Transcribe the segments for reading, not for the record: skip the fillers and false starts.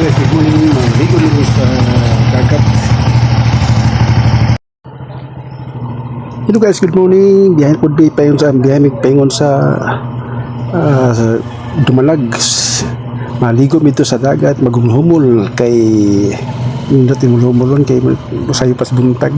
guys, good morning. Maligo ligo sa dagat. Hello guys, good morning. Biyahe ko di payon sa paingon sa Dumalag. Maligo mito sa dagat, magumhumol kay nindot humulon kay sayo pas buntag.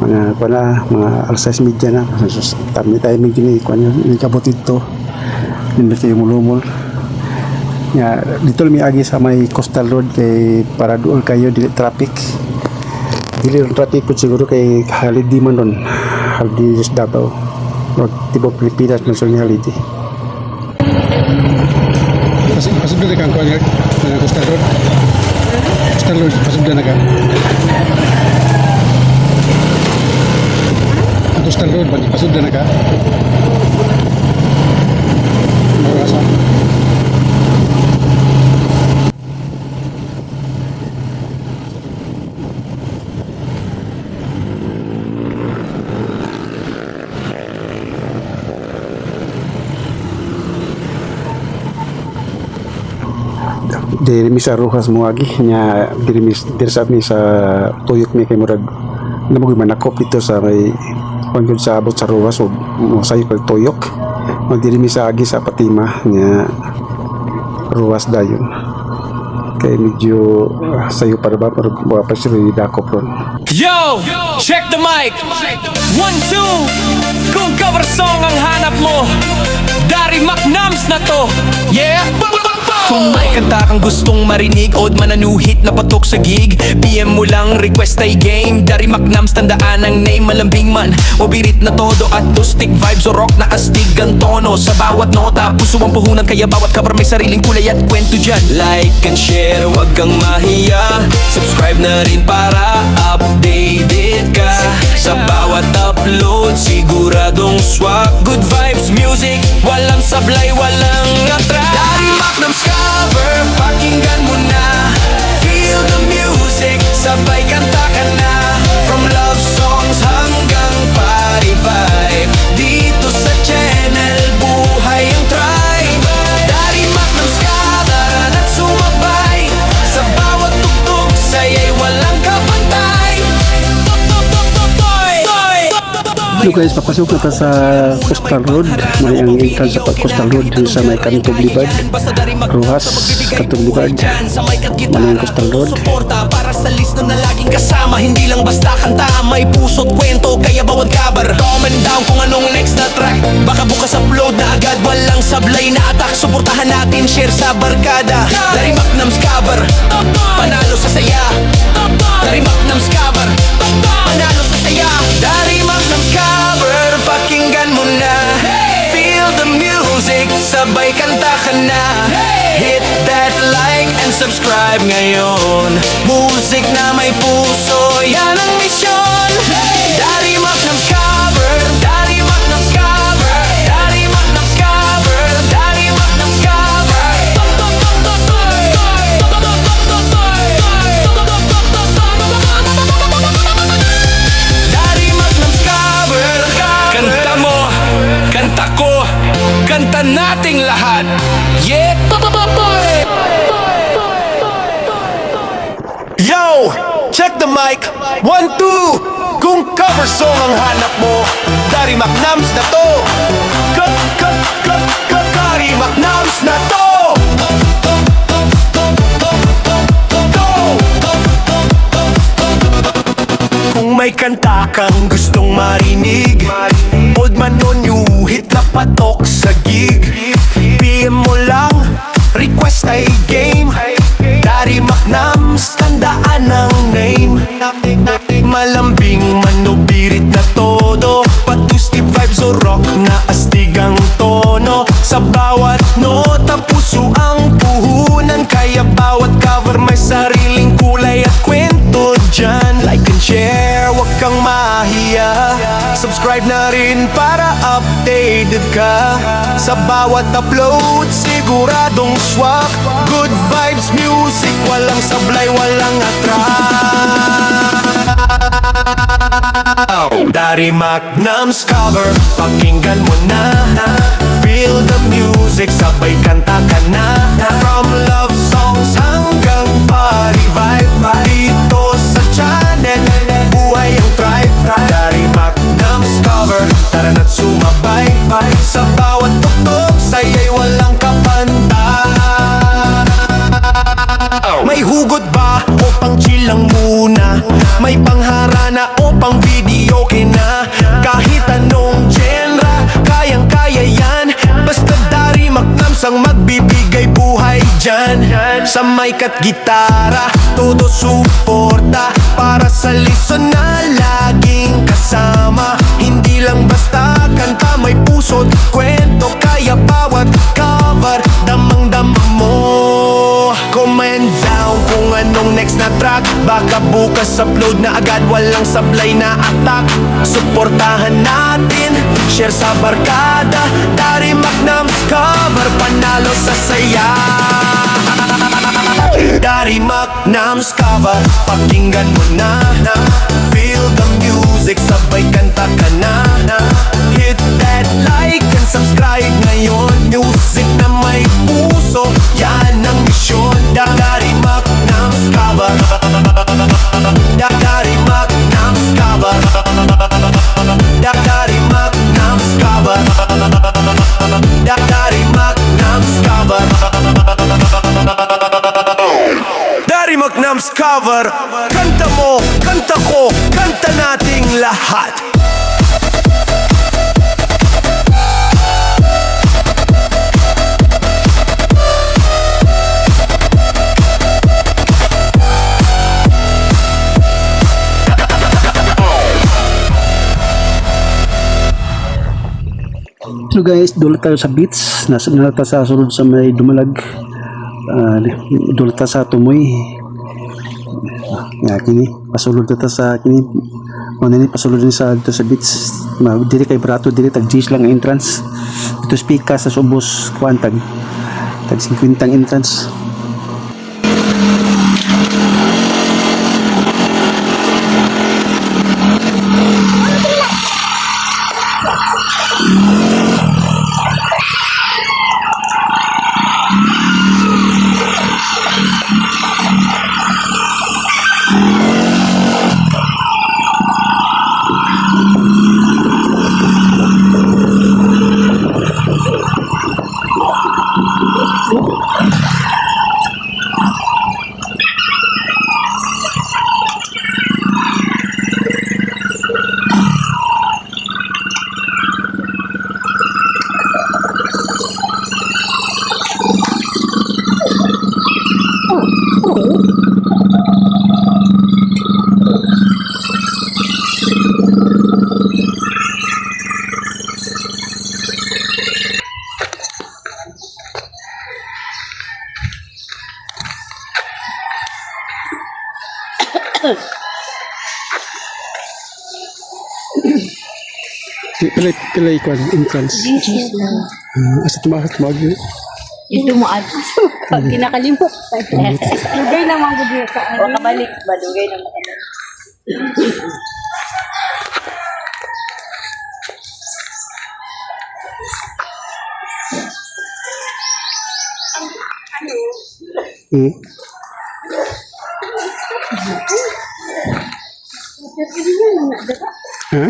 Mga alas 6:30 na. Tami tayo medyo ni kabot ito. Nindot kayo humulumol. Ya, dito mi agi sa may coastal road kay para doon kayo dili traffic. Dili traffic po siguro kay halid di man ron. Halid di Davao. O tipo Pilipinas man sa halid. Pasok na kan ko ng coastal road. Coastal road pasok na ka. Coastal road pasok na ka. Marasa. Diri mi sa Rojas mo agi nya diri sa mi sa tuyok mi kay murag namoy manakop dito sa may konjud sa abot sa Rojas o sayo kay tuyok mo diri mi sa agi sa Patima nya Rojas dayon kay medyo sayo para ba pa sila dakop ron. Yo! Check the mic! 1, 2! Kung cover song ang hanap mo, Dari Macnams na to! Yeah! Kung may kanta kang gustong marinig, odd mananuhit na patok sa gig, PM mo lang, request ay game. Dari Macnams, tandaan ang name, malambing man o birit na todo at acoustic vibes o rock na astig ang tono. Sa bawat nota, puso ang puhunan, kaya bawat cover may sariling kulay at kwento dyan. Like and share, wag kang mahiya, subscribe na rin para updated ka. Sa bawat upload, siguradong swak, good vibes, music, walang sablay, walang atras. Dari Macnams cover, pakinggan mo na, feel the music, sabay kanta ka na. From love songs hanggang party vibe, dito sa channel, buhay ang tribe. Dari Macnams cover at sumabay, sa bawat tugtog, saya'y walang kapantay. Hello guys, papasok na pa sa Coastal Road. May ang entrance sa Coastal Road din sa may Kantog Libad, Rojas, Kantog Libad. May ang Coastal Road. Para sa listo na laging kasama, hindi lang basta kanta, may puso't kwento, kaya bawat cover. Comment down kung anong next na track, baka bukas upload na agad, walang sablay na attack. Suportahan natin, share sa barkada. Dari Macnams cover, panalo sa saya. Dari Macnams cover, panalo sa saya. Dari Macnams cover, pakinggan mo na, feel the music, sabay kanta ka na. Hit that like and subscribe ngayon, music na may puso, yan ang misyon. Dari Macnams cover, Dari Macnams cover, Dari Macnams cover, Dari Macnams cover. Dari Macnams cover, kanta mo, kanta ko, kanta nating lahat. Yeah! Yo! Check the mic! 1, 2! Kung cover song ang hanap mo, Dari Macnams na to! Dari Macnams na to! Kung may kanta kang gustong marinig, old man on you, hit na patok sa gig, PM mo lang, request ay game. Dari Macnams, tandaan ang name. Malambing, manubirit na todo, patustic vibes o rock na astig ang tono. Sa bawat nota, puso ang puhunan, kaya bawat cover may sariling kulay at kwento dyan. Like and share, wag kang mahiya, subscribe na rin para updated ka. Sa bawat upload, siguradong swak, good vibes, music, walang sablay, walang atras. Dari Macnams cover, pakinggan mo na, feel the music, sabay kanta ka na. From love songs hanggang pang video kina. Kahit anong genre, kayang-kaya yan. Basta Dari Magnams ang magbibigay buhay dyan. Sa mic at gitara, todo suporta. Para sa lison na laging kasama. Hindi lang basta kanta, may puso't kwento. Kaya bawat cover, damang-dama mo. Comment down kung anong next na track. Baka bukas upload na agad, walang sablay na attack. Suportahan natin, share sa barkada. Dari Magnams cover, panalo sa saya. Dari Magnams cover, pakinggan mo na. Feel the music, sabay kanta ka na. Hit that like and subscribe ngayon. Music na may puso, yan ang misyon. Dari Magnams cover, Dari Magnams cover, Dari Magnams cover, Dari Magnams cover, Dari Magnams cover. Kanta mo, kanta ko, kanta nating lahat. So guys, dula tayo sa beach. Nasa sa sunod sa may Dumalag. Dula tayo sa Tumoy. Kini pasulod ta sa kini. Ano ni pasulod ni sa dito sa beach. Dili kay Brato, dili tag G's lang ang entrance. Dito speaker sa Subos kuantag. Tag 50 ang entrance. Pilay ko entrance. Yes lang. Asa tumahat magi. Ito mo at kinakalimot. Lugay naman ko dito ka. O kabalik ba? Lugay naman ko. Ha?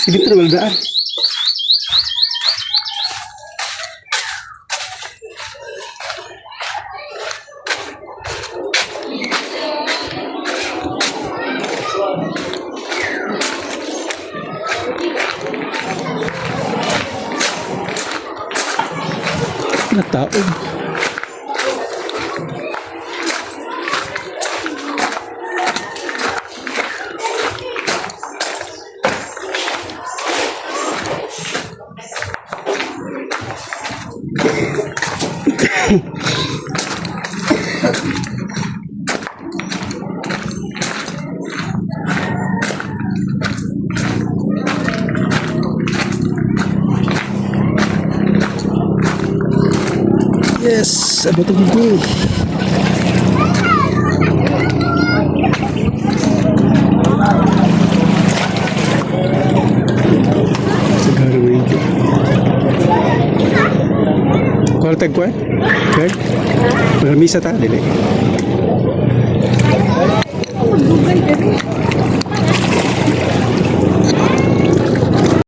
Sige, pero waldaan. Nataog. Yes, abot ang gigi. Segara mo yung gigi. Kuala tagkuan? Okay? Malamisa ta, dili. Lugay,